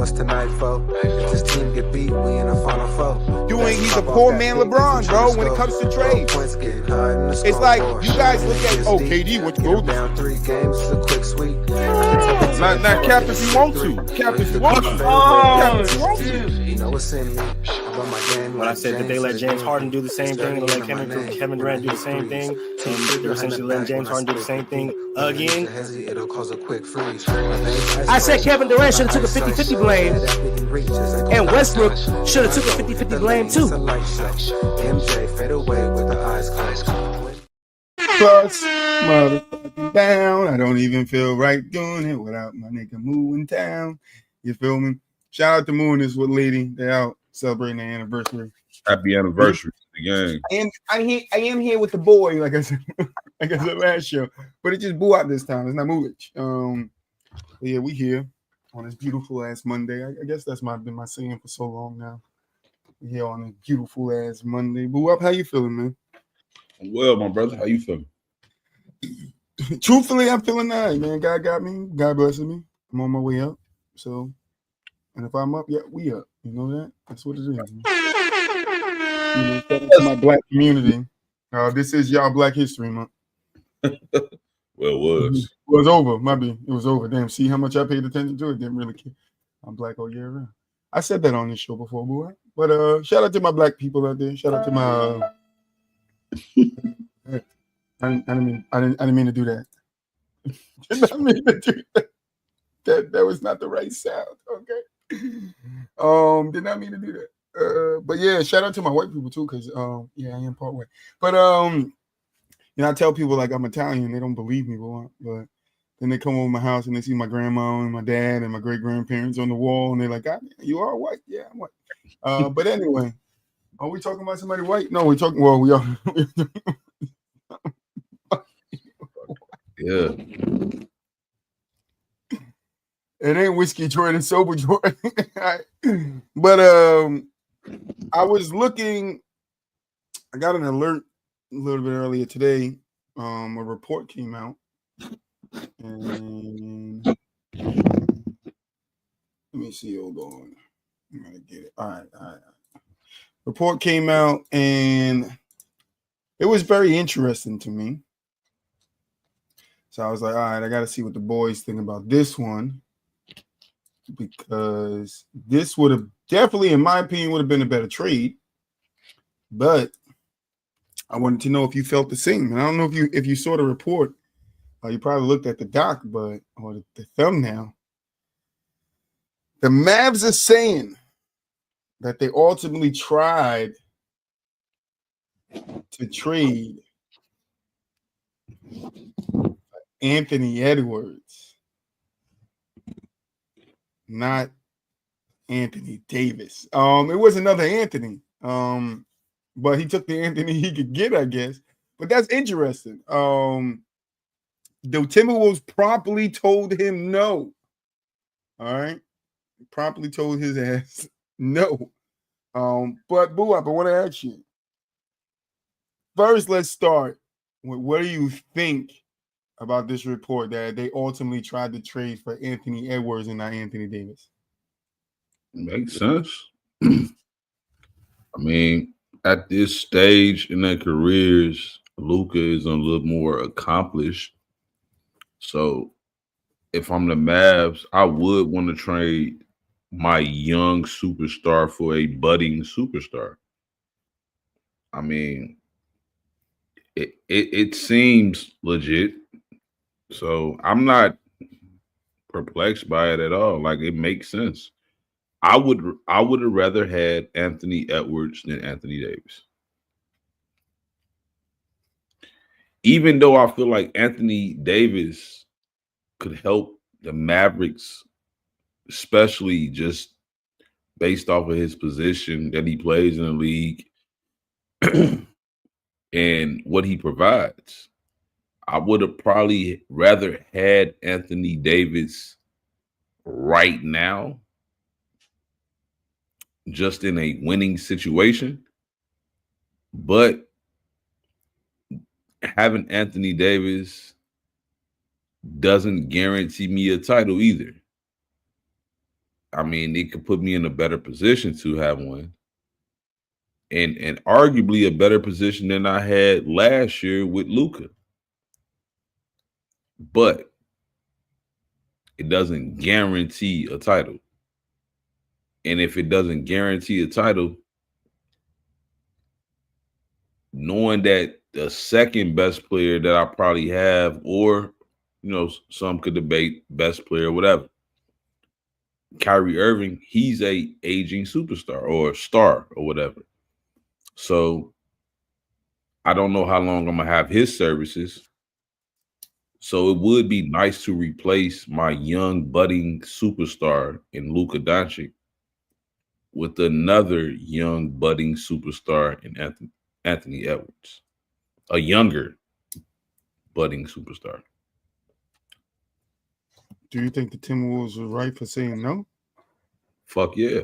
what's tonight for? If this team get beat, we in the final four. He's a poor man LeBron, bro, when it comes to trades. It's like, you guys look at, KD, what you go down 3 games is a quick sweep. Not cap if you want to. Cap if you want to. You know what's in me. When I said that they let James Harden do the same thing and let Kevin Durant do the same thing, and they're essentially letting James Harden do the same thing again. I said Kevin Durant should have took a 50-50 blame, and Westbrook should have took a 50-50 blame too. MJ fade away with the eyes closed. Plus, motherfucking down. I don't even feel right doing it without my nigga moving down. You feel me? Shout out to Moon is with Lady. They're out celebrating their anniversary. Happy anniversary to the game. And I am here with the boy, like I said last show, but it just blew out this time. It's not Movich. But yeah, we here on this beautiful ass Monday. I guess that's been my saying for so long now. We here on this beautiful ass Monday. Boo up, how you feeling, man? Well, my brother, how you feeling? Truthfully, I'm feeling nice, man. God got me. God blesses me. I'm on my way up. So, and if I'm up, yeah, we up. You know that? That's what it is. Man. You know, shout out to my black community. This is y'all Black History Month. Well, it was. It was over. It was over. Damn, see how much I paid attention to it? Didn't really care. I'm black all year round. I said that on this show before, boy. But shout out to my black people out there. Shout out to my I didn't mean to do that. Did not mean to do that. That was not the right sound. Okay. Did not mean to do that. But yeah, shout out to my white people too, because yeah, I am part white. But you know, I tell people like I'm Italian, they don't believe me, boy. But then they come over my house and they see my grandma and my dad and my great grandparents on the wall, and they're like, God, you are white. Yeah, I'm white. But anyway, are we talking about somebody white? No, we're talking. Well, we are. Yeah. It ain't whiskey Jordan, sober Jordan. But I was looking. I got an alert a little bit earlier today. A report came out, and let me see. Hold on, I'm gonna get it. All right. Report came out, and it was very interesting to me. So I was like, all right, I got to see what the boys think about this one, because this would have definitely, in my opinion, would have been a better trade. But I wanted to know if you felt the same. And I don't know if you saw the report. You probably looked at the doc, or the thumbnail. The Mavs are saying that they ultimately tried to trade Anthony Edwards, not Anthony Davis. It was another Anthony. But he took the Anthony he could get, I guess. But that's interesting. The Timberwolves promptly told him no. All right. Promptly told his ass no. But Boo Up, I want to ask you. First, let's start with what do you think about this report that they ultimately tried to trade for Anthony Edwards and not Anthony Davis? Makes sense. I mean, at this stage in their careers, Luka is a little more accomplished. So if I'm the Mavs, I would want to trade my young superstar for a budding superstar. I mean, it seems legit. So I'm not perplexed by it at all. Like, it makes sense. I would have rather had Anthony Edwards than Anthony Davis. Even though I feel like Anthony Davis could help the Mavericks, especially just based off of his position that he plays in the league and what he provides. I would have probably rather had Anthony Davis right now, just in a winning situation. But having Anthony Davis doesn't guarantee me a title either. I mean, it could put me in a better position to have one. And arguably a better position than I had last year with Luka. But it doesn't guarantee a title. And if it doesn't guarantee a title, knowing that the second best player that I probably have, or some could debate best player, whatever, Kyrie Irving, he's a aging superstar or star or whatever. So I don't know how long I'm gonna have his services. So it would be nice to replace my young budding superstar in Luka Doncic with another young budding superstar in Anthony Edwards, a younger budding superstar. Do you think the Timberwolves were right for saying no? Fuck yeah.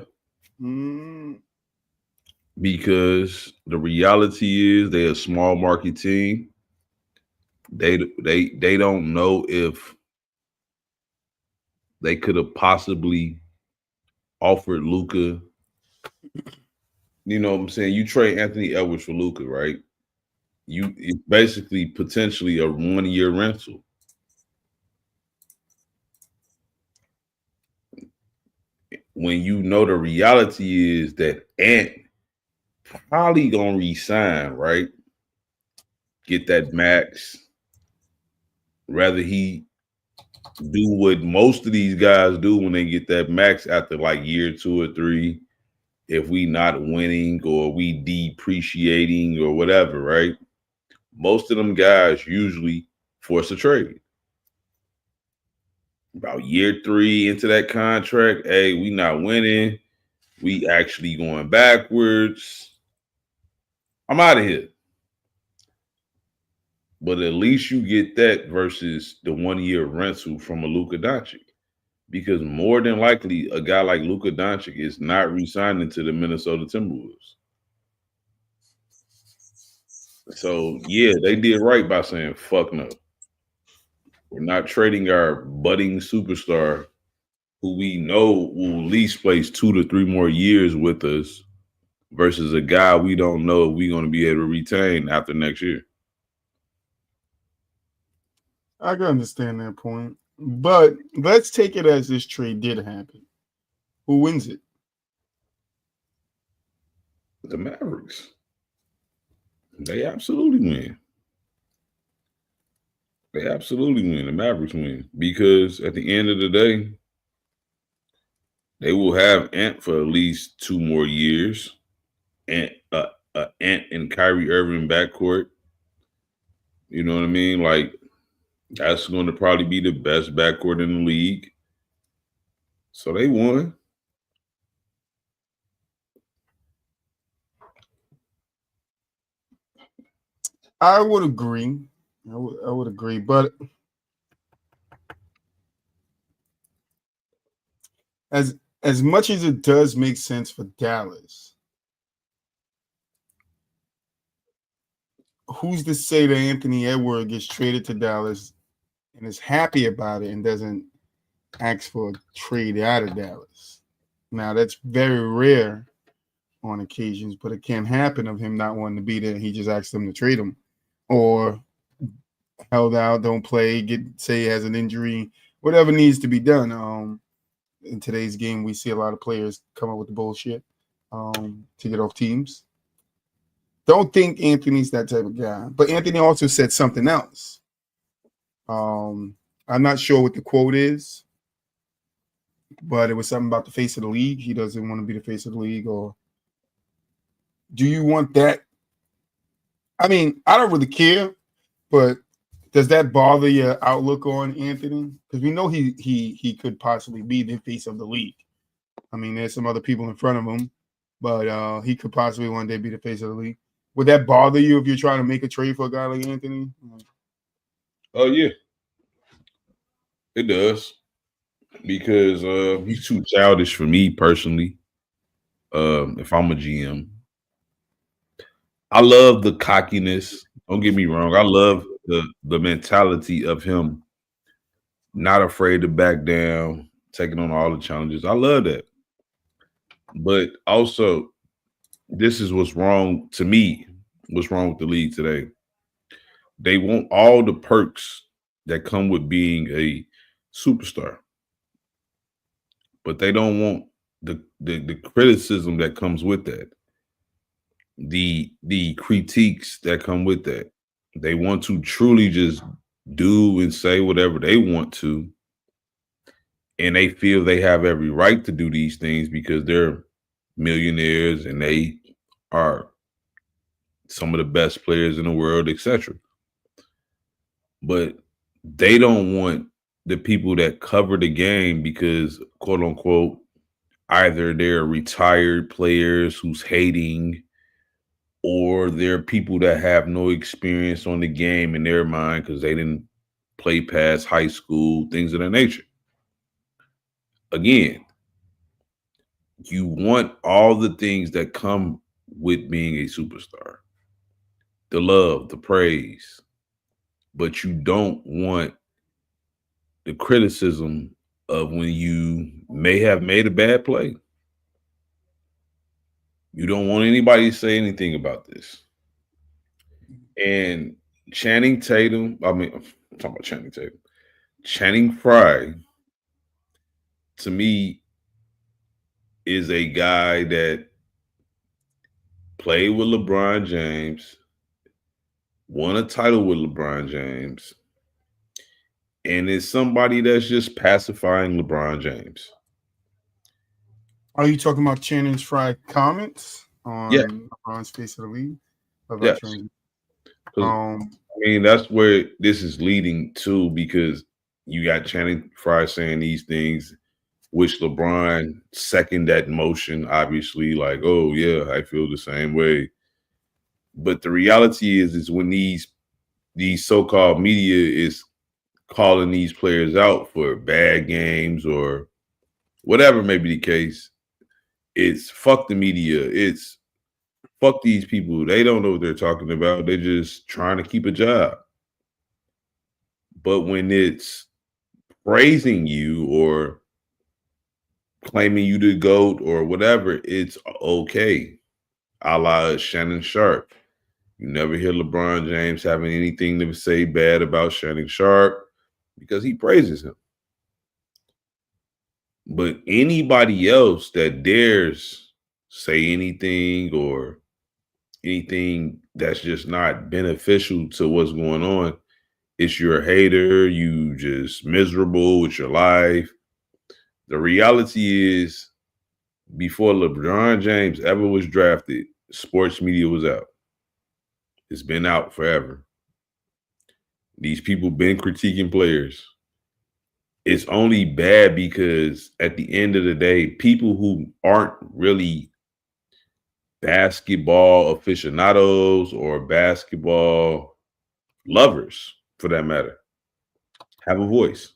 Because the reality is they're a small market team. They don't know if they could have possibly offered Luka. You know what I'm saying? You trade Anthony Edwards for Luka, right? It's basically potentially a 1-year rental. When you know the reality is that Ant probably gonna resign, right? Get that max. Rather he do what most of these guys do when they get that max after like year 2 or 3. If we not winning or we depreciating or whatever, right? Most of them guys usually force a trade. About year 3 into that contract, hey, we not winning. We actually going backwards. I'm out of here. But at least you get that versus the 1-year rental from a Luka Doncic. Because more than likely, a guy like Luka Doncic is not re-signing to the Minnesota Timberwolves. So, yeah, they did right by saying, fuck no. We're not trading our budding superstar who we know will at least place 2 to 3 more years with us versus a guy we don't know if we're going to be able to retain after next year. I can understand that point. But let's take it as this trade did happen. Who wins it? The Mavericks. They absolutely win. They absolutely win. The Mavericks win. Because at the end of the day, they will have Ant for at least 2 more years. Ant and Kyrie Irving backcourt. You know what I mean? Like, that's going to probably be the best backcourt in the league. So they won. I would agree. I would agree, but as much as it does make sense for Dallas, who's to say that Anthony Edwards gets traded to Dallas and is happy about it and doesn't ask for a trade out of Dallas? Now, that's very rare on occasions, but it can happen of him not wanting to be there. He just asked them to trade him or held out, don't play, say he has an injury, whatever needs to be done. In today's game, we see a lot of players come up with the bullshit to get off teams. Don't think Anthony's that type of guy. But Anthony also said something else. I'm not sure what the quote is, but it was something about the face of the league. He doesn't want to be the face of the league. Or do you want that? I mean, I don't really care, but does that bother your outlook on Anthony? Because we know he could possibly be the face of the league. I mean, there's some other people in front of him, but he could possibly one day be the face of the league. Would that bother you if you're trying to make a trade for a guy like Anthony? Oh, yeah. It does. Because he's too childish for me personally. If I'm a GM. I love the cockiness. Don't get me wrong. I love the mentality of him not afraid to back down, taking on all the challenges. I love that. But also, this is what's wrong to me. What's wrong with the league today? They want all the perks that come with being a superstar, but they don't want the criticism that comes with that, the critiques that come with that. They want to truly just do and say whatever they want to, and they feel they have every right to do these things because they're millionaires and they are some of the best players in the world, etc. But they don't want the people that cover the game because, quote unquote, either they're retired players who's hating, or they're people that have no experience on the game in their mind because they didn't play past high school, things of that nature. Again, you want all the things that come with being a superstar. The love, the praise, but you don't want the criticism of when you may have made a bad play. You don't want anybody to say anything about this. And Channing Tatum, I'm talking about Channing Tatum. Channing Frye, to me, is a guy that played with LeBron James, won a title with LeBron James, and is somebody that's just pacifying LeBron James. Are you talking about Channing Frye comments on LeBron's Face of the League? Yes. I mean, that's where this is leading to, because you got Channing Frye saying these things, which LeBron second that motion, obviously, like, oh, yeah, I feel the same way. But the reality is when these so-called media is calling these players out for bad games or whatever may be the case, it's fuck the media. It's fuck these people. They don't know what they're talking about. They're just trying to keep a job. But when it's praising you or claiming you the GOAT or whatever, it's okay. A la Shannon Sharpe. You never hear LeBron James having anything to say bad about Shannon Sharpe because he praises him. But anybody else that dares say anything or anything that's just not beneficial to what's going on, it's you're a hater, you just miserable with your life. The reality is, before LeBron James ever was drafted, sports media was out. It's been out forever. These people been critiquing players. It's only bad because at the end of the day, people who aren't really basketball aficionados or basketball lovers, for that matter, have a voice.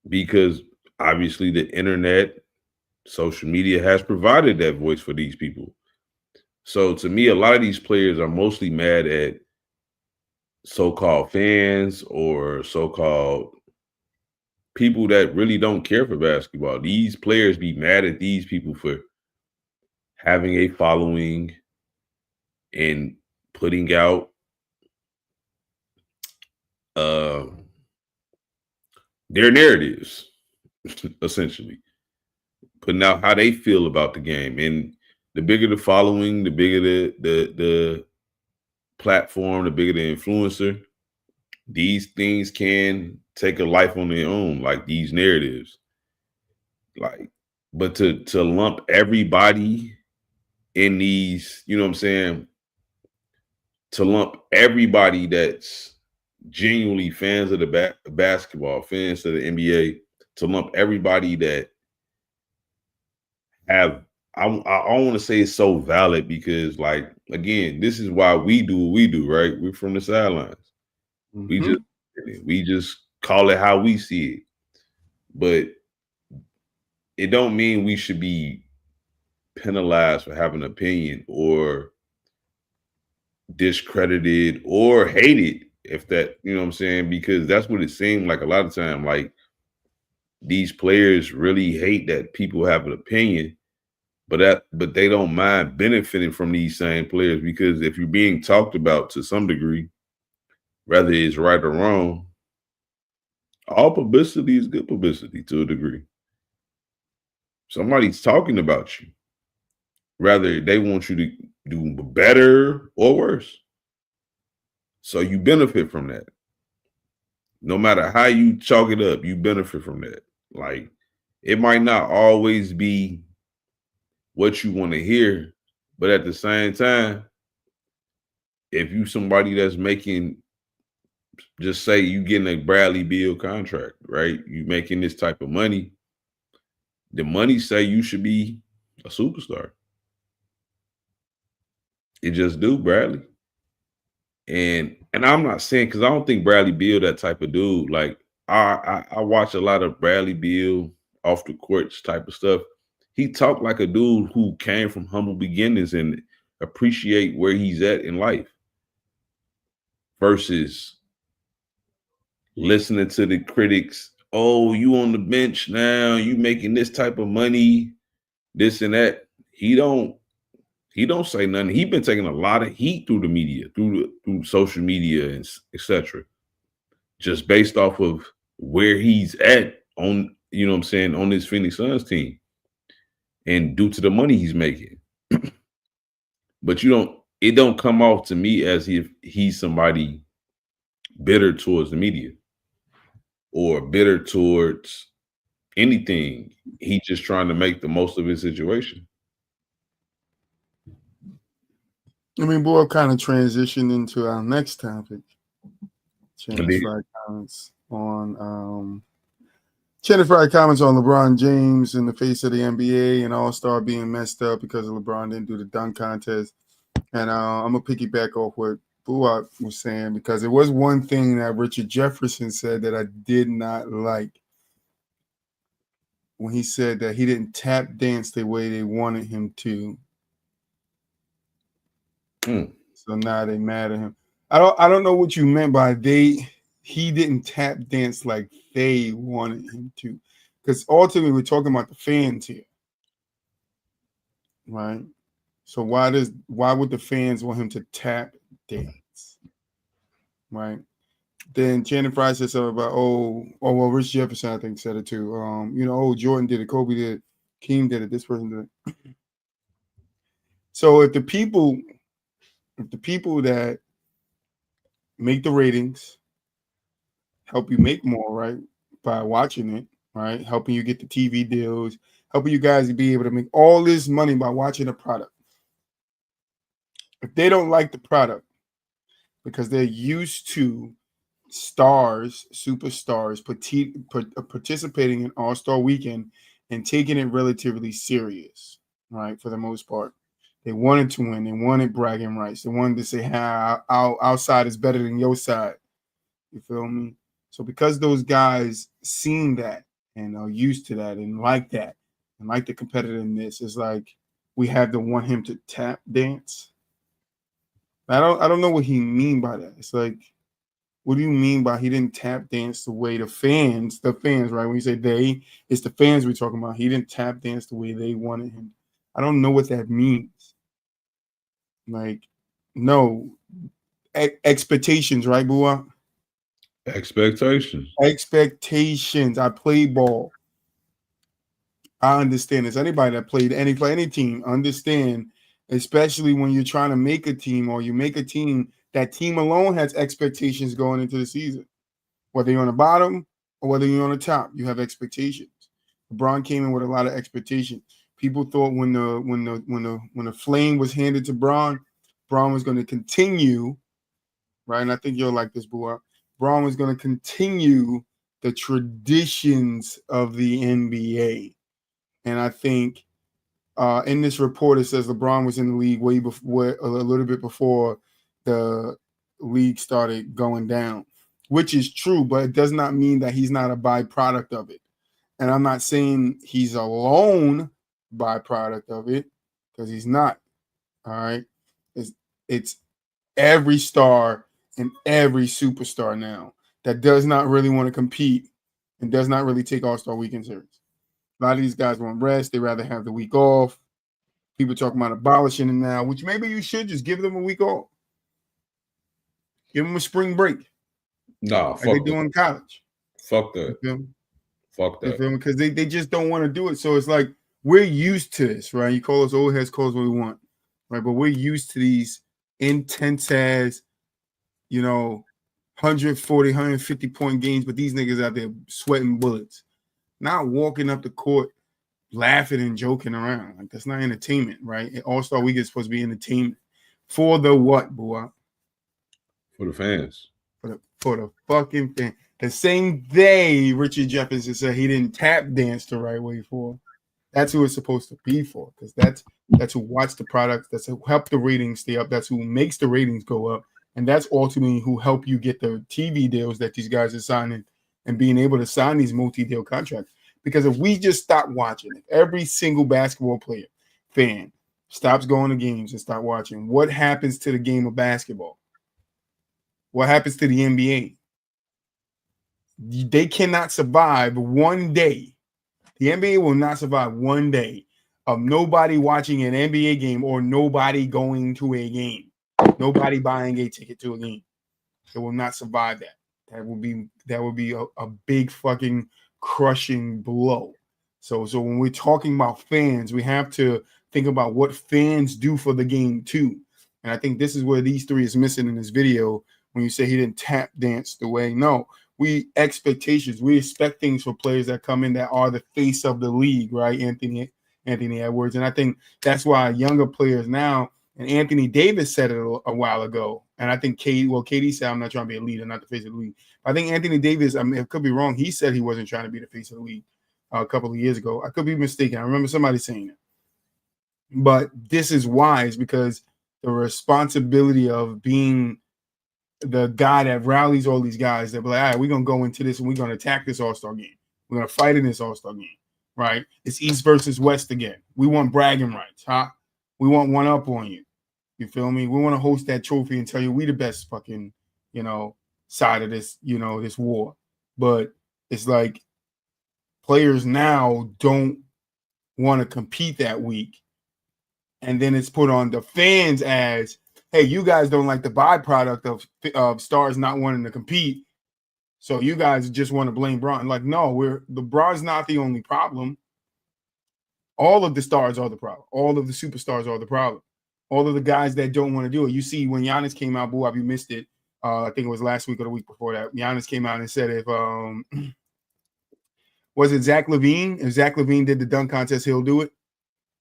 Because obviously the internet, social media has provided that voice for these people. So to me, a lot of these players are mostly mad at so-called fans or so-called people that really don't care for basketball. These players be mad at these people for having a following and putting out their narratives, essentially. Putting out how they feel about the game. And the bigger the following, the bigger the platform, the bigger the influencer, these things can take a life on their own, like these narratives. Like, but to lump everybody in these, you know what I'm saying? To lump everybody that's genuinely fans of the basketball, fans of the NBA, to lump everybody that have, I want to say it's so valid because, like, again, this is why we do what we do, right? We're from the sidelines. Mm-hmm. We just call it how we see it. But it don't mean we should be penalized for having an opinion or discredited or hated, if that, you know what I'm saying? Because that's what it seemed like a lot of time. Like, these players really hate that people have an opinion, but they don't mind benefiting from these same players, because if you're being talked about to some degree, whether it's right or wrong, all publicity is good publicity to a degree. Somebody's talking about you, whether they want you to do better or worse. So you benefit from that. No matter how you chalk it up, you benefit from that. Like, it might not always be what you want to hear, but at the same time, if you somebody that's making, just say you getting a Bradley Beal contract, right? You making this type of money, the money say you should be a superstar. It just do, Bradley. And I'm not saying, because I don't think Bradley Beal that type of dude. Like, I watch a lot of Bradley Beal off the courts type of stuff. He talked like a dude who came from humble beginnings and appreciate where he's at in life, versus listening to the critics. Oh, you on the bench now, you making this type of money, this and that. He don't say nothing. He's been taking a lot of heat through the media, through social media, and etc. Just based off of where he's at on, you know what I'm saying, on this Phoenix Suns team, and due to the money he's making. But it don't come off to me as if he's somebody bitter towards the media or bitter towards anything. He's just trying to make the most of his situation. I mean, we'll kind of transition into our next topic. Channel Fried comments on LeBron James in the face of the NBA and All-Star being messed up because LeBron didn't do the dunk contest. And I'm going to piggyback off what Buat was saying, because it was one thing that Richard Jefferson said that I did not like, when he said that he didn't tap dance the way they wanted him to. So now they mad at him. I don't know what you meant by he didn't tap dance like they wanted him to, because ultimately we're talking about the fans here, right? So why would the fans want him to tap dance, right? Then Channing Frye said something about well, Rich Jefferson I think said it too. Jordan did it, Kobe did it, Keem did it, this person did it. So if the people that make the ratings help you make more, right, by watching it, right, helping you get the TV deals, helping you guys to be able to make all this money by watching a product. If they don't like the product because they're used to stars, superstars, participating in All-Star Weekend and taking it relatively serious, right, for the most part. They wanted to win. They wanted bragging rights. They wanted to say how our side is better than your side. You feel me? So because those guys seen that and are used to that and like that and like the competitiveness, it's like we have to want him to tap dance. I don't know what he mean by that. It's like, what do you mean by he didn't tap dance the way the fans, right? When you say they, it's the fans we're talking about. He didn't tap dance the way they wanted him. I don't know what that means. Like, no. Expectations, right, Bua? Expectations. I play ball. I understand this. Anybody that played any team understand, especially when you're trying to make a team or you make a team, that team alone has expectations going into the season. Whether you're on the bottom or whether you're on the top, you have expectations. LeBron came in with a lot of expectations. People thought when the flame was handed to Bron was going to continue, right? And I think you'll like this, Bua. Bron was going to continue the traditions of the NBA. And I think in this report, it says LeBron was in the league way before, a little bit before the league started going down, which is true, but it does not mean that he's not a byproduct of it. And I'm not saying he's alone byproduct of it, because he's not. All right. It's every star and every superstar now that does not really want to compete and does not really take All-Star Weekend serious. A lot of these guys want rest. They rather have the week off. People talking about abolishing it now, which maybe you should just give them a week off. Give them a spring break. Nah, like fuck they that. do in college. Fuck that. You feel me? Fuck that. You feel me? Because they just don't want to do it. So it's like we're used to this, right? You call us old heads, call us what we want, right? But we're used to these intense as, 140, 150 point games, but these niggas out there sweating bullets, not walking up the court laughing and joking around. Like, that's not entertainment, right? All-Star Week is supposed to be entertainment. For the what, boy? For the fans. For the fucking fan. The same day Richard Jefferson said he didn't tap dance the right way for. That's who it's supposed to be for, because that's who watch the product, that's who help the ratings stay up, that's who makes the ratings go up, and that's ultimately who help you get the TV deals that these guys are signing and being able to sign these multi-deal contracts. Because if we just stop watching, if every single basketball player, fan, stops going to games and start watching, what happens to the game of basketball? What happens to the NBA? They cannot survive one day. The NBA will not survive one day of nobody watching an NBA game or nobody going to a game. Nobody buying a ticket to a game. It will not survive that. That would be a big fucking crushing blow. So when we're talking about fans, we have to think about what fans do for the game too. And I think this is where these three is missing in this video. When you say he didn't tap dance the way, no, we expectations. We expect things for players that come in that are the face of the league, right? Anthony Edwards. And I think that's why younger players now, and Anthony Davis said it a while ago. And I think KD said, I'm not trying to be a leader, not the face of the league. I think Anthony Davis, I mean, it could be wrong. He said he wasn't trying to be the face of the league a couple of years ago. I could be mistaken. I remember somebody saying it. But this is wise because the responsibility of being the guy that rallies all these guys that be like, all right, we're going to go into this and we're going to attack this All-Star game. We're going to fight in this All-Star game, right? It's East versus West again. We want bragging rights, huh? We want one up on you. You feel me? We want to host that trophy and tell you we the best fucking, side of this, this war. But it's like players now don't want to compete that week. And then it's put on the fans as, hey, you guys don't like the byproduct of stars not wanting to compete. So you guys just want to blame Bron. Like, no, Bron's not the only problem. All of the stars are the problem. All of the superstars are the problem. All of the guys that don't want to do it. You see, when Giannis came out, boo, you missed it. I think it was last week or the week before that. Giannis came out and said if was it Zach LaVine? If Zach LaVine did the dunk contest, he'll do it.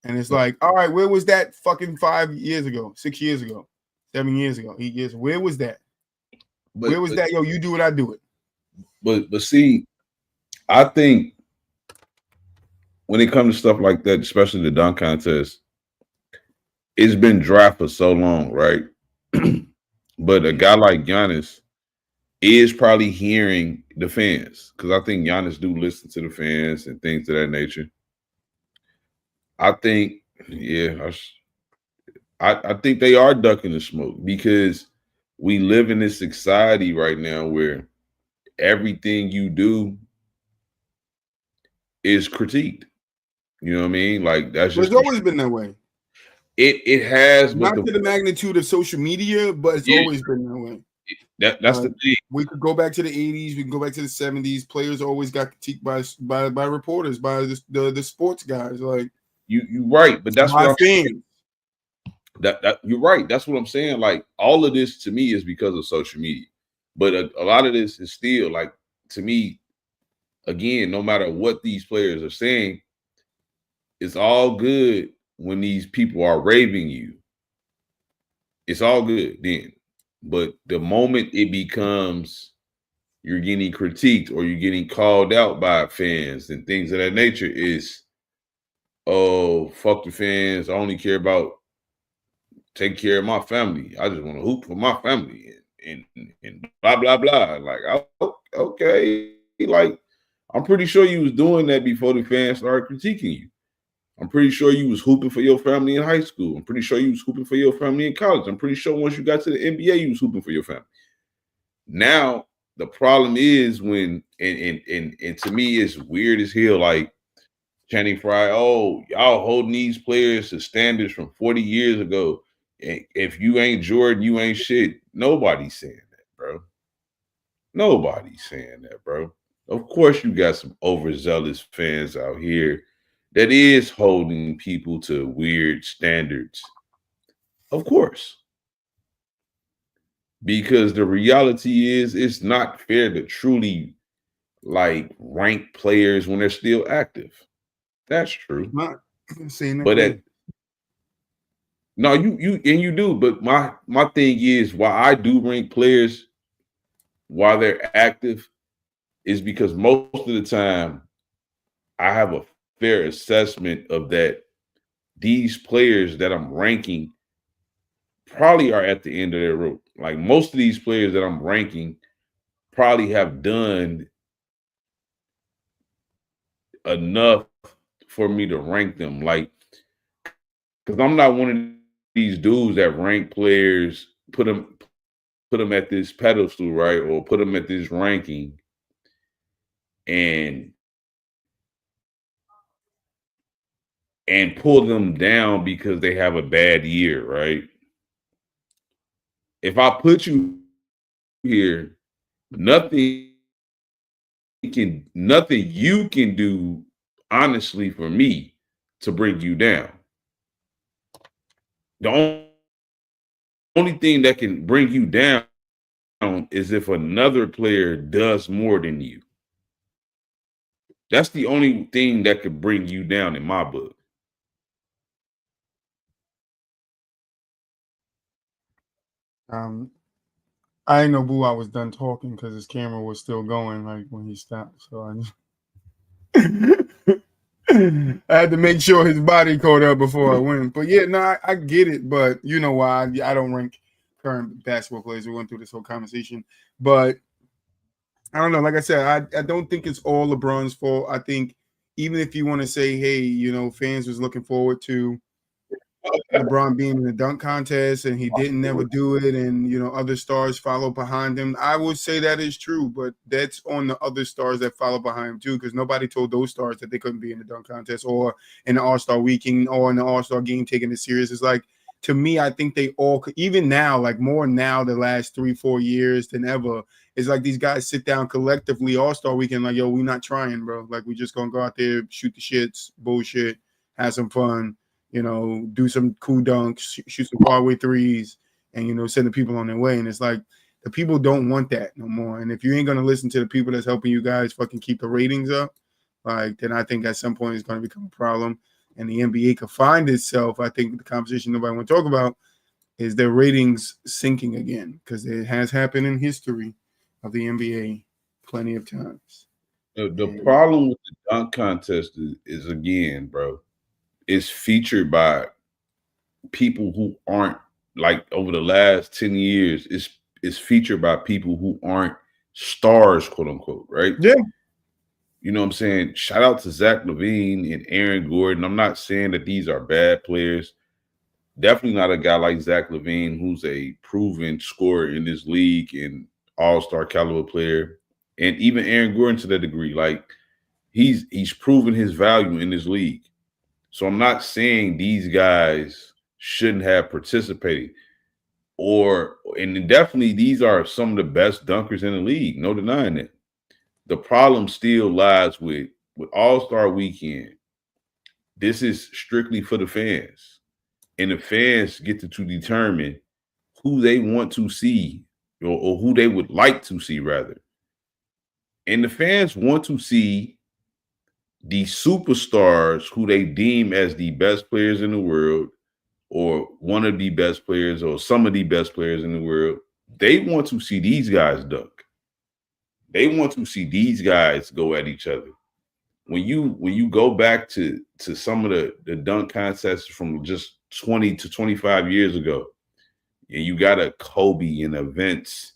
And it's like, all right, where was that fucking 5 years ago, 6 years ago, 7 years ago, 8 years? Where was that? Where was that? Yo, you do it, I do it. But see, I think when it comes to stuff like that, especially the dunk contest, it's been dry for so long, right? But a guy like Giannis is probably hearing the fans, because I think Giannis do listen to the fans and things of that nature. I think, I think they are ducking the smoke because we live in this society right now where everything you do is critiqued. You know what I mean? Like that's just. It's always been that way. It has, not to the magnitude of social media, but it's always been that way. That's the thing. We could go back to the 80s. We can go back to the 70s. Players always got critiqued by reporters, by the sports guys. Like. You right, but that's what I'm saying. That you're right. That's what I'm saying. Like all of this to me is because of social media, but a lot of this is still like to me. Again, no matter what these players are saying, it's all good when these people are raving you. It's all good then, but the moment it becomes you're getting critiqued or you're getting called out by fans and things of that nature is. Oh, fuck the fans. I only care about taking care of my family. I just want to hoop for my family and blah, blah, blah. Like, okay. Like, I'm pretty sure you was doing that before the fans started critiquing you. I'm pretty sure you was hooping for your family in high school. I'm pretty sure you was hooping for your family in college. I'm pretty sure once you got to the NBA, you was hooping for your family. Now, the problem is when and to me it's weird as hell. Like Channing Frye, oh, y'all holding these players to standards from 40 years ago. And if you ain't Jordan, you ain't shit. Nobody's saying that, bro. Nobody's saying that, bro. Of course, you got some overzealous fans out here that is holding people to weird standards. Of course. Because the reality is it's not fair to truly like rank players when they're still active. That's true. Not saying that. But no, you do. But my thing is why I do rank players while they're active is because most of the time I have a fair assessment of that these players that I'm ranking probably are at the end of their rope. Like most of these players that I'm ranking probably have done enough for me to rank them. Like, because I'm not one of these dudes that rank players, put them at this pedestal, right? Or put them at this ranking and pull them down because they have a bad year, right? If I put you here, nothing you can do, honestly, for me to bring you down. The only thing that can bring you down is if another player does more than you. That's the only thing that could bring you down in my book. I didn't know Boo I was done talking because his camera was still going like when he stopped. So I had to make sure his body caught up before I went. But yeah, no, I get it. But you know why I don't rank current basketball players. We went through this whole conversation. But I don't know. Like I said, I don't think it's all LeBron's fault. I think even if you want to say, hey, you know, fans was looking forward to LeBron being in the dunk contest and he didn't never do it, and you know other stars follow behind him, I would say that is true, but that's on the other stars that follow behind him too, because nobody told those stars that they couldn't be in the dunk contest or in the All-Star weekend or in the All-Star game taking it serious. It's like, to me, I think they all, even now, like more now the last 3-4 years than ever, it's like these guys sit down collectively All-Star weekend like, yo, we not trying, bro. Like we just gonna go out there, shoot the shits, bullshit, have some fun, you know, do some cool dunks, shoot some far-away threes, and, you know, send the people on their way. And it's like the people don't want that no more. And if you ain't going to listen to the people that's helping you guys fucking keep the ratings up, like, then I think at some point it's going to become a problem. And the NBA could find itself, I think the conversation nobody want to talk about is their ratings sinking again, because it has happened in history of the NBA plenty of times. The problem with the dunk contest is again, bro, is featured by people who aren't, like, over the last 10 years, is featured by people who aren't stars, quote unquote, right? Yeah. You know what I'm saying? Shout out to Zach LaVine and Aaron Gordon. I'm not saying that these are bad players. Definitely not a guy like Zach LaVine, who's a proven scorer in this league and all-star caliber player. And even Aaron Gordon to that degree. Like, he's proven his value in this league. So I'm not saying these guys shouldn't have participated, and definitely these are some of the best dunkers in the league. No denying it. The problem still lies with All-Star Weekend. This is strictly for the fans, and the fans get to determine who they want to see or who they would like to see, rather. And the fans want to see the superstars who they deem as the best players in the world, or one of the best players, or some of the best players in the world. They want to see these guys dunk. They want to see these guys go at each other. When you go back to some of the dunk contests from just 20 to 25 years ago, and you got a Kobe and a Vince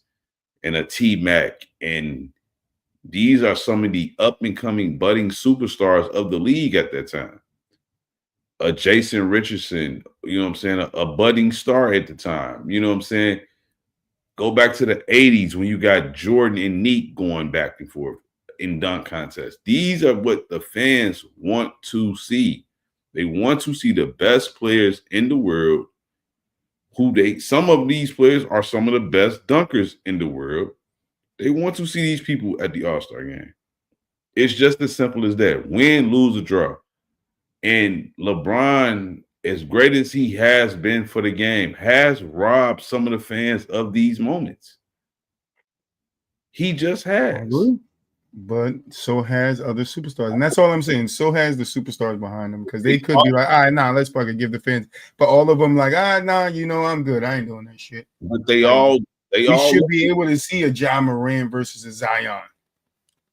and a T-Mac, and these are some of the up-and-coming budding superstars of the league at that time. A Jason Richardson, you know what I'm saying, a budding star at the time. You know what I'm saying? Go back to the 80s when you got Jordan and Neek going back and forth in dunk contests. These are what the fans want to see. They want to see the best players in the world. Some of these players are some of the best dunkers in the world. They want to see these people at the All-Star game. It's just as simple as that. Win, lose, or draw. And LeBron, as great as he has been for the game, has robbed some of the fans of these moments. He just has. But so has other superstars. And that's all I'm saying. So has the superstars behind them, because they could be like, all right, nah, let's fucking give the fans. But all of them like, nah, I'm good. I ain't doing that shit. But they all should be able to see a Ja Morant versus a Zion.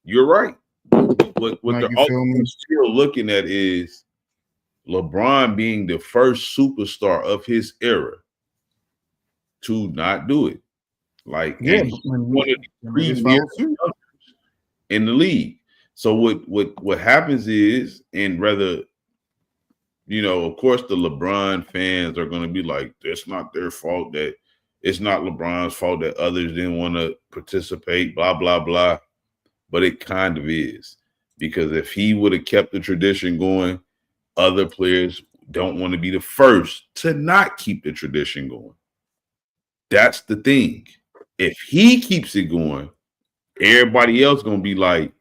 You're right. What Like, the ultimate still looking at is LeBron being the first superstar of his era to not do it. Like, yeah, one of the premier in the league. So what happens is, and rather, of course, the LeBron fans are going to be like, it's not their fault, that it's not LeBron's fault that others didn't want to participate, blah, blah, blah. But it kind of is, because if he would have kept the tradition going, other players don't want to be the first to not keep the tradition going. That's the thing. If he keeps it going, everybody else going to be like,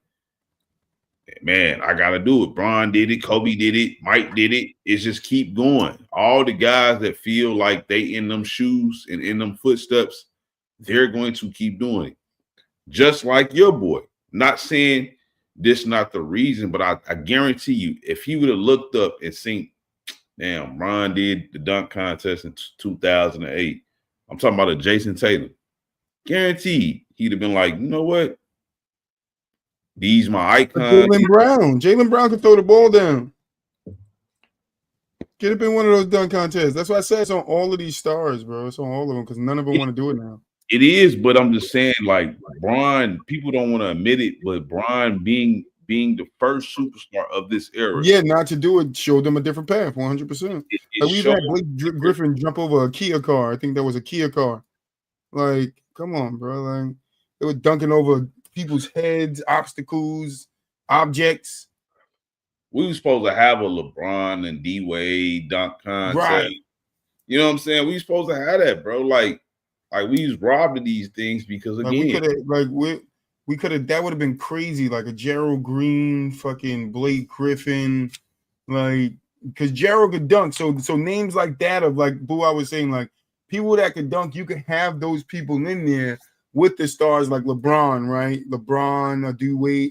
man, I got to do it. Bron did it. Kobe did it. Mike did it. It's just keep going. All the guys that feel like they in them shoes and in them footsteps, they're going to keep doing it. Just like your boy. Not saying this not the reason, but I guarantee you, if he would have looked up and seen, damn, Bron did the dunk contest in 2008. I'm talking about a Jason Tatum. Guaranteed he'd have been like, you know what? These my icons. Jaylen Brown could throw the ball down. Get up in one of those dunk contests. That's why I said it's on all of these stars, bro. It's on all of them, because none of them want to do it now. It is, but I'm just saying, like, Bron, people don't want to admit it, but Bron being the first superstar of this era. Yeah, not to do it showed them a different path, 100%. Like, we had Blake Griffin jump over a Kia car. I think that was a Kia car. Like, come on, bro. Like, they were dunking over people's heads, obstacles, objects. We were supposed to have a LeBron and D-Wade dunk contest. Right. You know what I'm saying? We were supposed to have that, bro. Like we was robbed of these things because, again, we could have, that would have been crazy. Like a Gerald Green, fucking Blake Griffin, like, because Gerald could dunk. So names like that of, like Boo, I was saying, like, people that could dunk, you could have those people in there with the stars like LeBron, right? LeBron,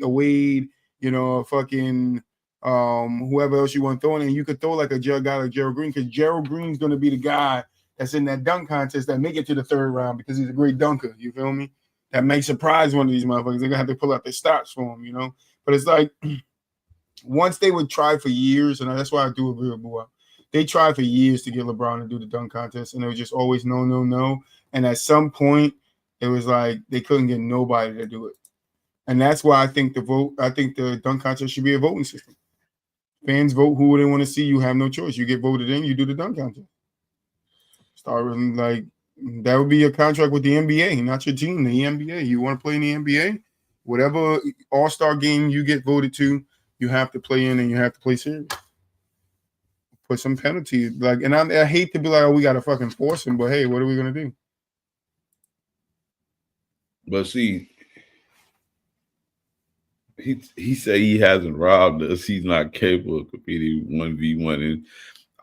a Wade, fucking whoever else you want to throw in, and you could throw like a guy like Gerald Green, because Gerald Green's going to be the guy that's in that dunk contest that make it to the third round because he's a great dunker. You feel me? That may surprise one of these motherfuckers. They're gonna have to pull out their stops for him, But it's like, once they would try for years, and that's why I do agree with Boo. They tried for years to get LeBron to do the dunk contest, and it was just always no, no, no. And at some point, it was like they couldn't get nobody to do it. And that's why I think the dunk contest should be a voting system. Fans vote who they want to see. You have no choice. You get voted in, you do the dunk contest. Like, that would be a contract with the NBA, not your team, the NBA. You want to play in the NBA? Whatever all-star game you get voted to, you have to play in, and you have to play serious. Put some penalty. Like, and I hate to be like, oh, we got to fucking force him, but hey, what are we going to do? But see, he said he hasn't robbed us. He's not capable of competing 1v1. And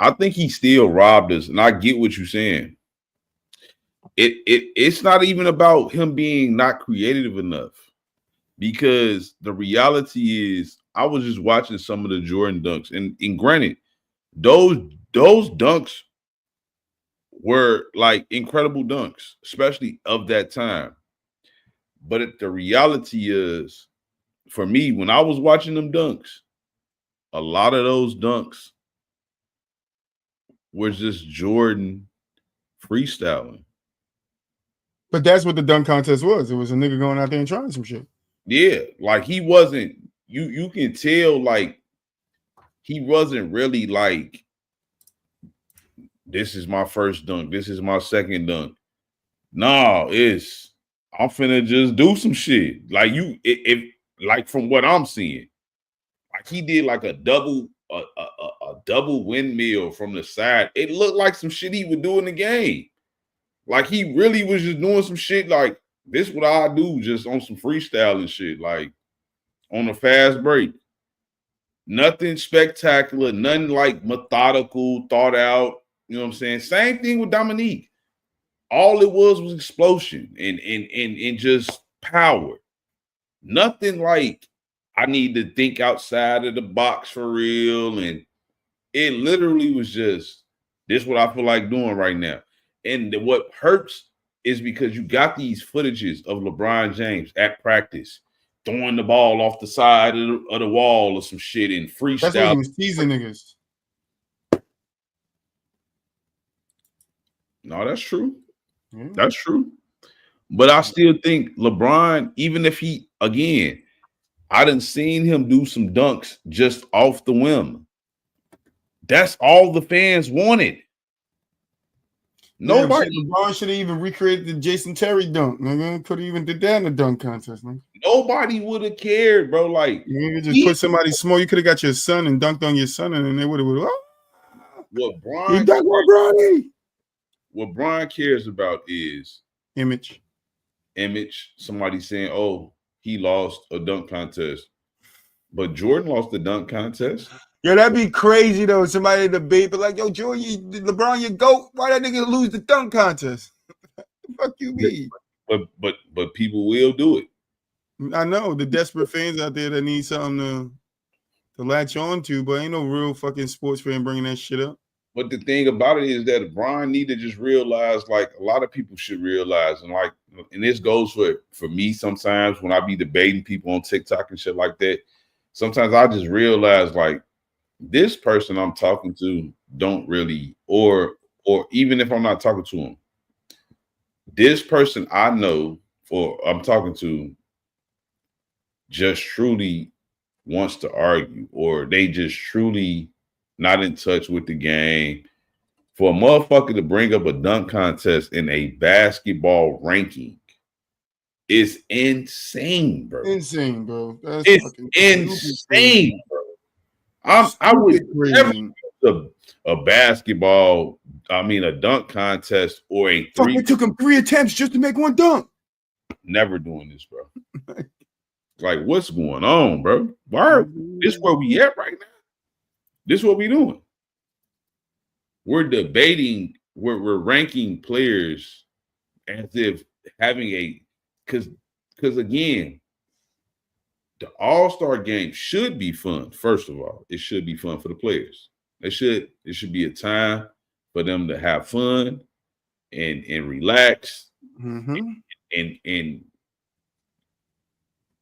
I think he still robbed us. And I get what you're saying. It's not even about him being not creative enough, because the reality is, I was just watching some of the Jordan dunks, and granted, those dunks were like incredible dunks, especially of that time. But the reality is, for me, when I was watching them dunks, a lot of those dunks were just Jordan freestyling. But that's what the dunk contest was. It was a nigga going out there and trying some shit. Yeah, like he wasn't, you can tell, like, he wasn't really like, this is my first dunk, this is my second dunk. No, I'm finna just do some shit. Like if like from what I'm seeing, like he did like a double windmill from the side. It looked like some shit he would do in the game. Like he really was just doing some shit like this what I do just on some freestyle and shit, like on a fast break. Nothing spectacular, nothing like methodical, thought out. You know what I'm saying? Same thing with Dominique. All it was explosion and just power. Nothing like I need to think outside of the box for real. And it literally was just this what I feel like doing right now. And what hurts is because you got these footages of LeBron James at practice throwing the ball off the side of the wall or some shit and freestyle. That's what he was teasing niggas. No, that's true. Yeah. That's true. But I still think LeBron, even if he, again, I done seen him do some dunks just off the whim. That's all the fans wanted. Nobody. Yeah, LeBron should have even recreated the Jason Terry dunk. Nigga could have even did that in the dunk contest. Man. Nobody would have cared, bro. Like you just put somebody small. You could have got your son and dunked on your son, and then they would have. What Brian cares about is image. Somebody saying, "Oh, he lost a dunk contest," but Jordan lost the dunk contest. Yeah, that'd be crazy though. Somebody debate, but like, yo, Jordan, LeBron, your GOAT. Why that nigga lose the dunk contest? The fuck you mean? But people will do it. I know the desperate fans out there that need something to latch on to, but ain't no real fucking sports fan bringing that shit up. But the thing about it is that Brian need to just realize, like a lot of people should realize, and this goes for me sometimes when I be debating people on TikTok and shit like that. Sometimes I just realize like this person I'm talking to don't really, or even if I'm not talking to him, this person I know or I'm talking to just truly wants to argue, or they just truly not in touch with the game. For a motherfucker to bring up a dunk contest in a basketball ranking is insane, bro. Insane, bro. That's it's insane, bro. I would never a basketball, a dunk contest or a three. It took him 3 attempts just to make one dunk. Never doing this, bro. Like, what's going on, bro? Why this where we at right now? This is what we doing. We're debating, we're ranking players as if having because again, the All-Star game should be fun. First of all, it should be fun for the players. It should be a time for them to have fun and relax and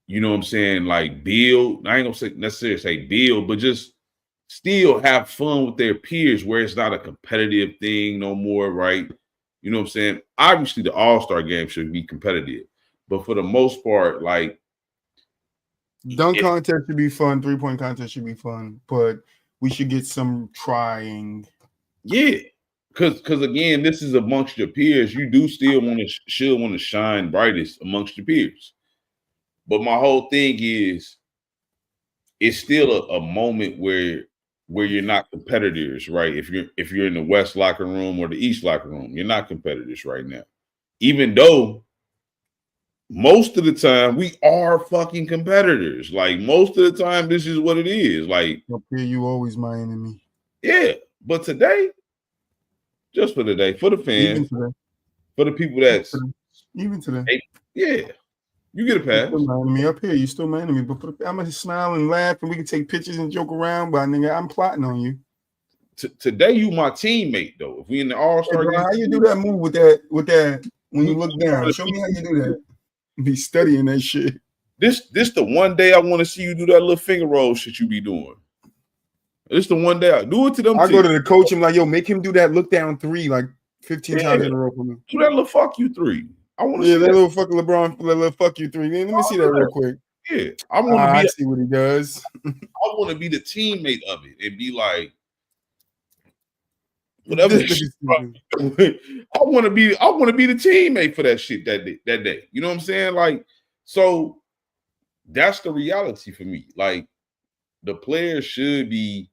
you know what I'm saying, like build. I ain't gonna necessarily say build, but just still have fun with their peers where it's not a competitive thing no more, right? You know what I'm saying? Obviously, the All-Star game should be competitive, but for the most part, like dunk contest should be fun, 3-point contest should be fun, but we should get some trying. Yeah, because again, this is amongst your peers. You do still should want to shine brightest amongst your peers. But my whole thing is, it's still a moment where you're not competitors, right? If you're in the West locker room or the East locker room, you're not competitors right now. Even though most of the time we are fucking competitors. Like most of the time, this is what it is. Like up here, you always my enemy. Yeah, but today, just for today, for the fans, for the people that's even today, yeah. You get a pass. You're still my enemy up here. You still my enemy, but I'm gonna smile and laugh, and we can take pictures and joke around. But nigga, I'm plotting on you. Today, you my teammate though. If we in the All-Star game, how you do that move with that when you look down? Show me how you do that. Be studying that shit. This the one day I want to see you do that little finger roll shit you be doing. This the one day I do it to them. I go to the coach. I'm like, yo, make him do that look down 3 like 15 times in a row for me. Do that little fuck you 3. I want to see that little fucking LeBron, little fuck you 3. Let me see that real quick. Yeah, I want to see what he does. I want to be the teammate of it and be like, Whatever that shit, I want to be the teammate for that shit that day. You know what I'm saying? Like, so that's the reality for me. Like, the players should be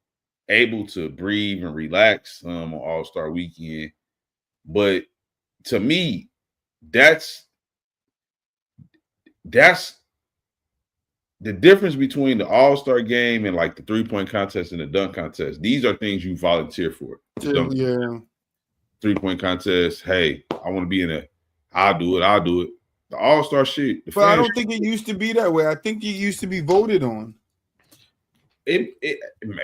able to breathe and relax on All-Star weekend. But to me, that's the difference between the All-Star game and like the 3-point contest and the dunk contest. These are things you volunteer for. Yeah. 3-point contest. Hey, I want to be in it. I'll do it. The All-Star shit. But I don't think it used to be that way. I think it used to be voted on. It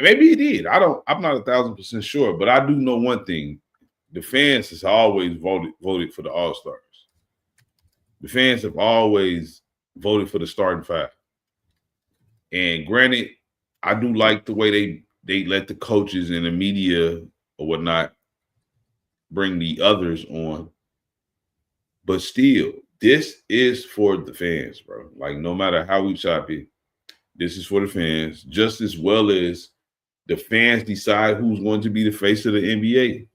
maybe it did. I'm not 1,000% sure, but I do know one thing. The fans has always voted for the All-Stars. The fans have always voted for the starting five. And granted, I do like the way they let the coaches and the media or whatnot bring the others on. But still, this is for the fans, bro. Like, no matter how we chop it, this is for the fans, just as well as the fans decide who's going to be the face of the NBA.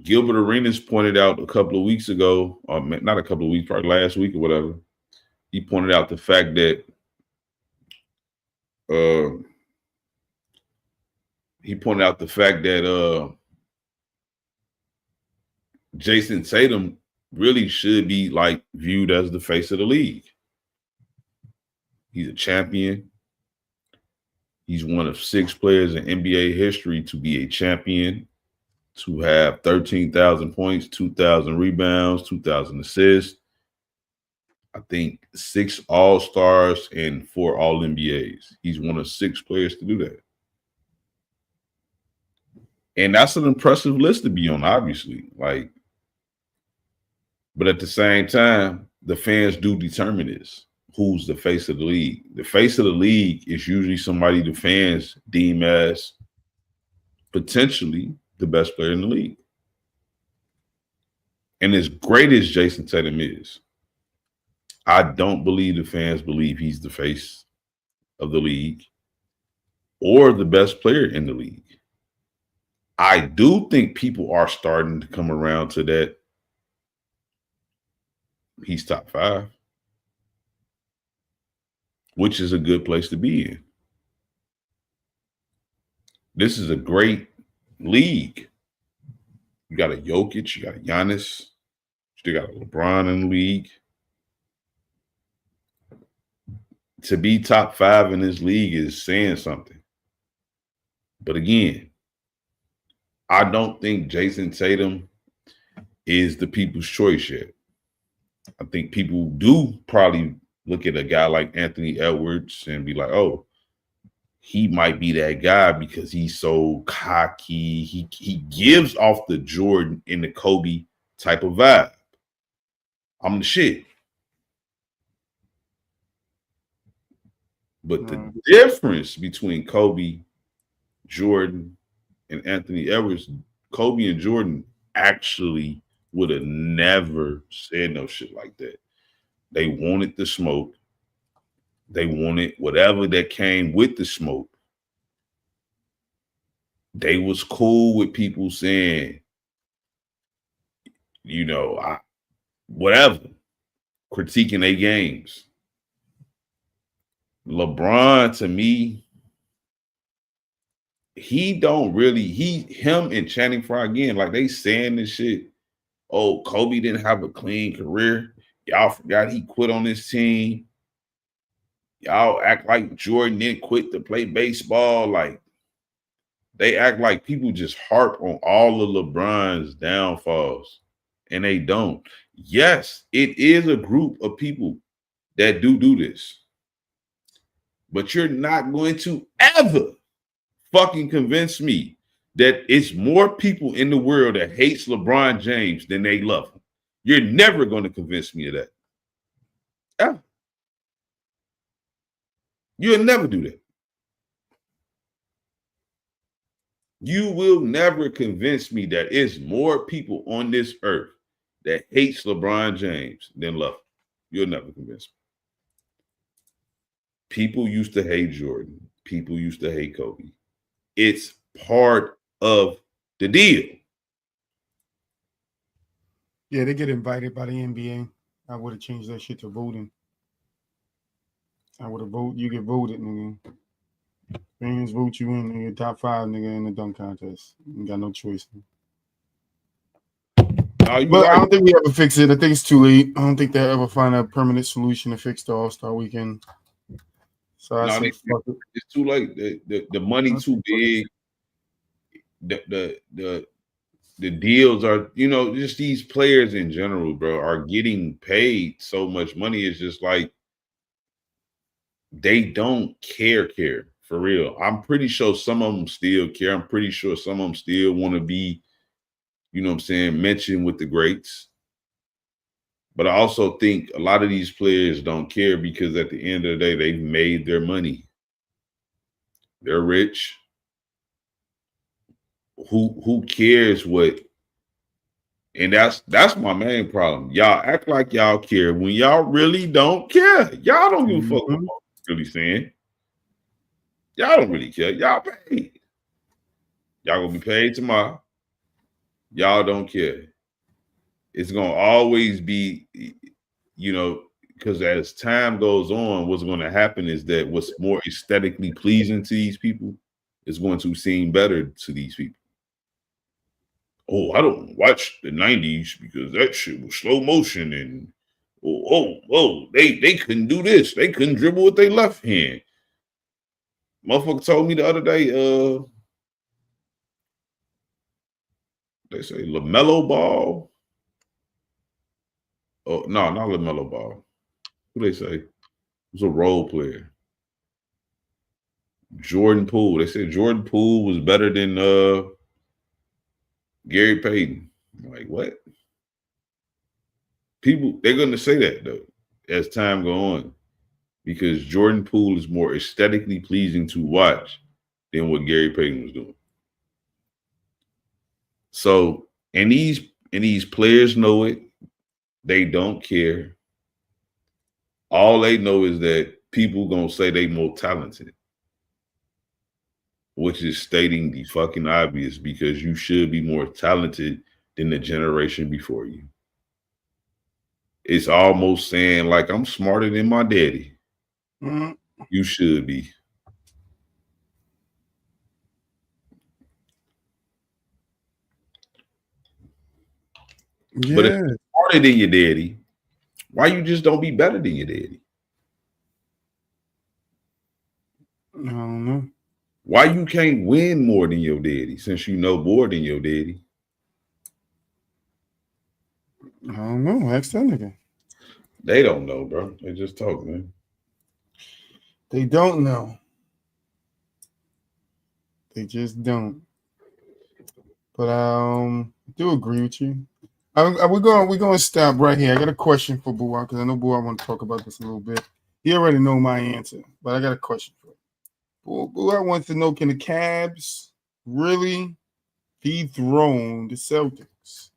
Gilbert Arenas pointed out a couple of weeks ago, or not a couple of weeks, probably last week or whatever. He pointed out the fact that Jason Tatum really should be like viewed as the face of the league. He's a champion. He's one of 6 players in NBA history to be a champion, to have 13,000 points, 2,000 rebounds, 2,000 assists. I think 6 All-Stars and 4 All-NBAs. He's one of 6 players to do that. And that's an impressive list to be on, obviously. Like, but at the same time, the fans do determine this. Who's the face of the league? The face of the league is usually somebody the fans deem as potentially the best player in the league. And as great as Jason Tatum is, I don't believe the fans believe he's the face of the league or the best player in the league. I do think people are starting to come around to that. He's top 5, which is a good place to be in. This is a great league. You got a Jokic, you got a Giannis, you still got a LeBron in the league. To be top 5 in this league is saying something. But again, I don't think Jason Tatum is the people's choice yet. I think people do probably look at a guy like Anthony Edwards and be like, oh, he might be that guy because he's so cocky. He gives off the Jordan and the Kobe type of vibe. I'm the shit. But the difference between Kobe, Jordan, and Anthony Edwards, Kobe and Jordan actually would have never said no shit like that. They wanted the smoke. They wanted whatever that came with the smoke. They was cool with people saying, you know, whatever, critiquing their games. LeBron, to me, him and Channing Frye again, like they saying this shit. Oh, Kobe didn't have a clean career. Y'all forgot he quit on this team. Y'all act like Jordan didn't quit to play baseball. Like, they act like people just harp on all of LeBron's downfalls, and they don't. Yes, it is a group of people that do this. But you're not going to ever fucking convince me that it's more people in the world that hates LeBron James than they love him. You're never going to convince me of that. Ever. You'll never do that. You will never convince me that it's more people on this earth that hates LeBron James than love him. You'll never convince me. People used to hate Jordan. People used to hate Kobe. It's part of the deal. Yeah, they get invited by the NBA. I would have changed that shit to voting. I would have voted. You get voted, nigga. Fans vote you in, nigga. Top 5, nigga, in the dunk contest. You got no choice. But I don't think we ever fix it. I think it's too late. I don't think they'll ever find a permanent solution to fix the All-Star weekend. So I say fuck it. It's too late. The money too big. The deals are, just these players in general, bro, are getting paid so much money. It's just like they don't care for real. I'm pretty sure some of them still care. I'm pretty sure some of them still want to be, mentioned with the greats. But I also think a lot of these players don't care because at the end of the day, they've made their money. They're rich. Who cares what? And that's my main problem. Y'all act like y'all care when y'all really don't care. Y'all don't give a fuck what I'm really saying. Y'all don't really care. Y'all paid. Y'all gonna be paid tomorrow. Y'all don't care. It's gonna always be, because as time goes on, what's going to happen is that what's more aesthetically pleasing to these people is going to seem better to these people. Oh, I don't watch the 90s because that shit was slow motion and they couldn't do this. They couldn't dribble with their left hand. Motherfucker told me the other day, they say LaMelo Ball. Oh, no, not LaMelo Ball. Who they say? He's a role player. Jordan Poole. They said Jordan Poole was better than Gary Payton. I'm like, what? People, they're going to say that, though, as time goes on, because Jordan Poole is more aesthetically pleasing to watch than what Gary Payton was doing. So, and these players know it. They don't care. All they know is that people going to say they more talented, which is stating the fucking obvious because you should be more talented than the generation before you. It's almost saying like, I'm smarter than my daddy. Mm-hmm. You should be. Yeah. But if you're smarter than your daddy, why you just don't be better than your daddy? I don't know. Why you can't win more than your daddy since you know more than your daddy? I don't know. Ask that nigga. They don't know, bro. They just talk, man. They don't know. They just don't. But I do agree with you. We're going to stop right here. I got a question for Buwa because I know Buwa want to talk about this a little bit. He already know my answer, but I got a question for him. Buwa wants to know, can the Cavs really dethrone the Celtics?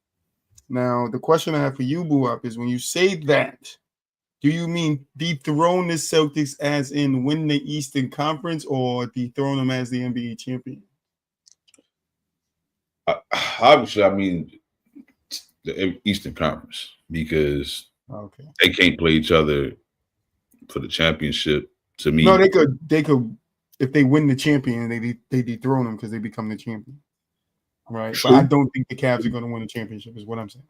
Now, the question I have for you, Buwa, is when you say that, do you mean dethrone the Celtics as in win the Eastern Conference or dethrone them as the NBA champion? Obviously, I mean the Eastern Conference because they can't play each other for the championship. To me, no, they could if they win the champion, they dethrone them because they become the champion, right? True. But I don't think the Cavs are going to win the championship. Is what I'm saying.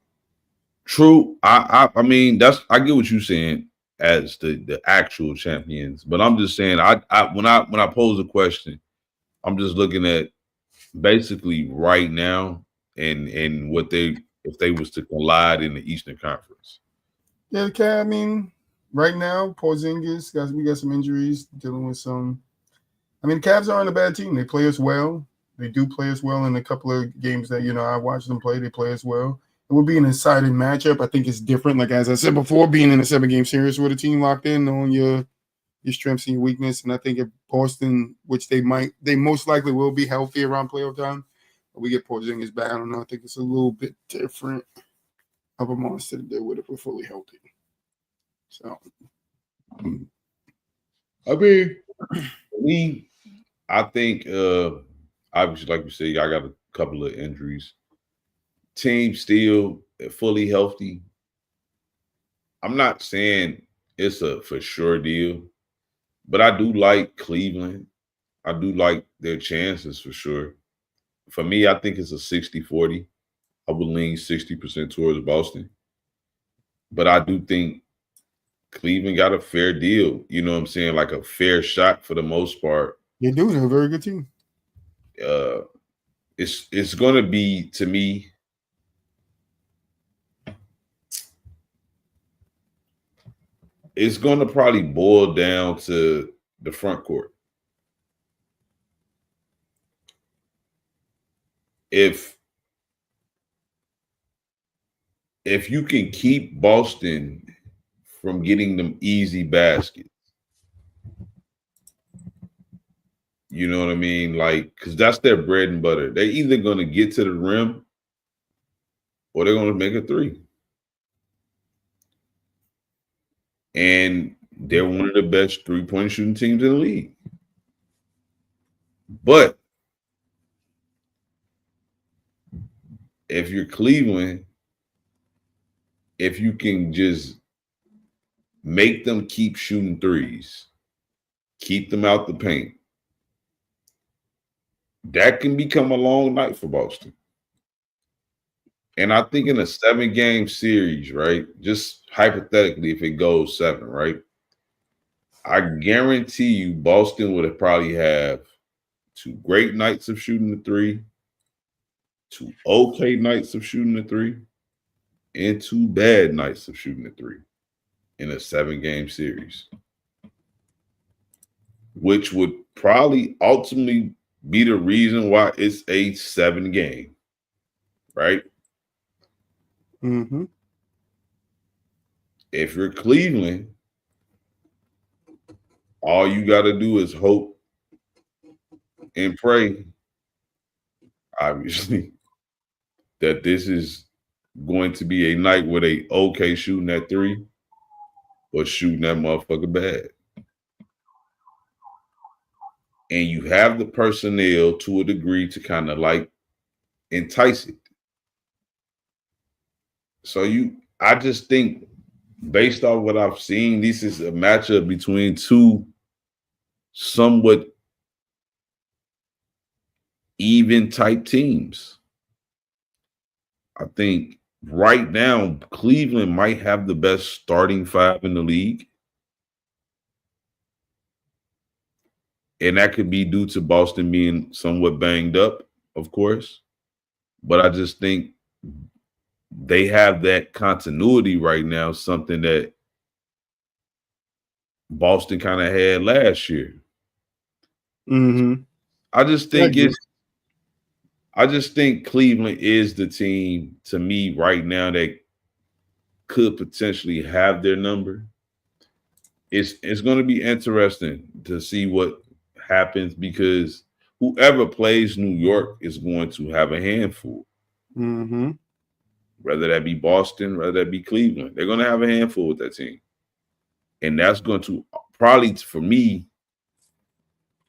True. I mean I get what you're saying as the actual champions, but I'm just saying when I pose a question, I'm just looking at basically right now and what if they was to collide in the Eastern Conference. Yeah, I mean, right now, Porzingis, we got some injuries, dealing with some. I mean, the Cavs aren't a bad team. They play us well. They do play us well in a couple of games that, I watched them play. They play us well. It would be an exciting matchup. I think it's different. Like, as I said before, being in a 7-game series with a team locked in, knowing your strengths and your weakness. And I think if Boston, which they most likely will be healthy around playoff time, we get Porzingis back. I don't know. I think it's a little bit different of a monster to deal with if we're fully healthy. So, I mean, I think obviously, like you said, y'all got couple of injuries. Team still fully healthy. I'm not saying it's a for sure deal, but I do like Cleveland. I do like their chances for sure. For me, I think it's a 60-40. I would lean 60% towards Boston. But I do think Cleveland got a fair deal. You know what I'm saying? Like a fair shot for the most part. They do. They're a very good team. It's going to be, to me, it's going to probably boil down to the front court. If you can keep Boston from getting them easy baskets, you know what I mean? Like, because that's their bread and butter. They're either going to get to the rim or they're going to make a three. And they're one of the best three-point shooting teams in the league. But if you're Cleveland, if you can just make them keep shooting threes, keep them out the paint, that can become a long night for Boston. And I think in a 7-game series, right, just hypothetically, if it goes 7, right, I guarantee you Boston would have probably have 2 great nights of shooting the three, 2 okay nights of shooting the three, and 2 bad nights of shooting the three in a 7-game series, which would probably ultimately be the reason why it's a 7-game, right? Mm-hmm. If you're Cleveland, all you got to do is hope and pray, obviously, that this is going to be a night where they okay shooting that three or shooting that motherfucker bad. And you have the personnel to a degree to kind of like entice it. So I just think based off what I've seen, this is a matchup between 2 somewhat even type teams. I think right now, Cleveland might have the best starting 5 in the league. And that could be due to Boston being somewhat banged up, of course. But I just think they have that continuity right now, something that Boston kind of had last year. Mm-hmm. I just think Cleveland is the team to me right now that could potentially have their number. It's going to be interesting to see what happens because whoever plays New York is going to have a handful. Mm-hmm. Whether that be Boston, whether that be Cleveland, they're going to have a handful with that team. And that's going to probably, for me,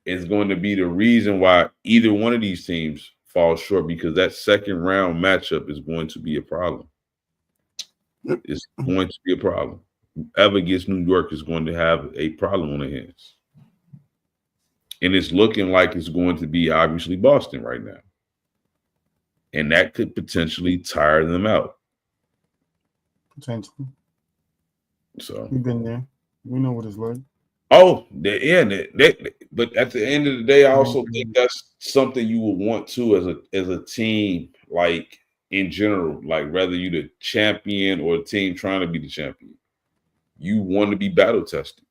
is going to be the reason why either one of these teams falls short because that second round matchup is going to be a problem. It's going to be a problem. Whoever gets New York is going to have a problem on their hands. And it's looking like it's going to be obviously Boston right now. And that could potentially tire them out. Potentially. So We've been there. We know what it's like. Oh, but at the end of the day, I also think that's something you would want to as a team, like in general, like whether you're the champion or a team trying to be the champion, you want to be battle tested.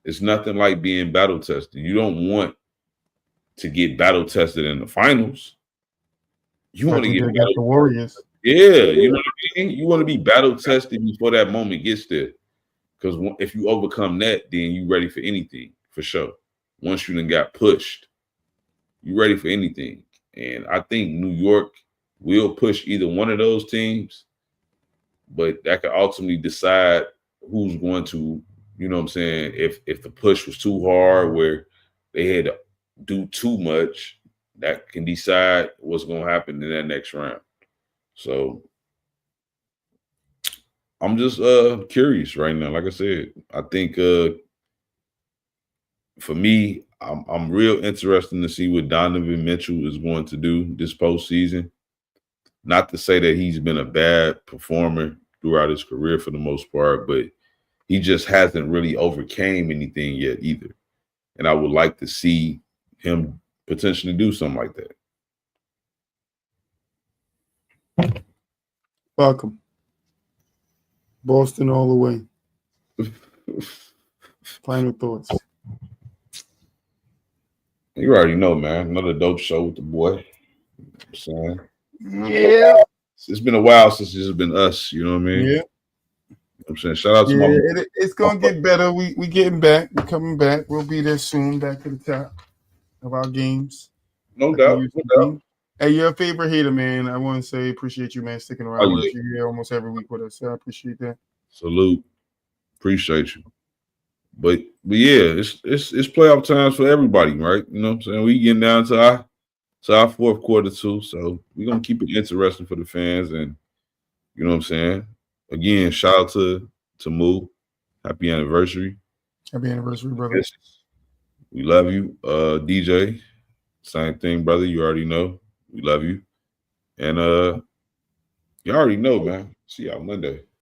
It's nothing like being battle tested. You don't want to get battle tested in the finals. You want to get battle the Warriors. Yeah, you know what I mean? You want to be battle tested before that moment gets there. Because if you overcome that, then you ready for anything, for sure. Once you done got pushed, you ready for anything. And I think New York will push either one of those teams, but that could ultimately decide who's going to, you know what I'm saying, if the push was too hard where they had to do too much, that can decide what's going to happen in that next round. So I'm just curious right now. Like I said, I think for me, I'm real interested to see what Donovan Mitchell is going to do this postseason. Not to say that he's been a bad performer throughout his career for the most part, but he just hasn't really overcame anything yet either. And I would like to see him potentially do something like that. Welcome. Boston all the way. Final thoughts. You already know, man. Another dope show with the boy. I'm saying. Yeah. It's been a while since it's been us, you know what I mean? Yeah. I'm saying shout out to my it's gonna get better. We getting back. We're coming back. We'll be there soon, back to the top of our games. No doubt. Hey, your favorite hater, man. I want to say appreciate you, man, sticking around with us. You're here almost every week with us. So I appreciate that. Salute. Appreciate you. But yeah, it's playoff times for everybody, right? You know what I'm saying? We getting down to our fourth quarter too. So we're gonna keep it interesting for the fans, and you know what I'm saying? Again, shout out to Moo. Happy anniversary. Happy anniversary, brother. Yes. We love you. DJ, same thing, brother. You already know. We love you. And you already know, man. See y'all Monday.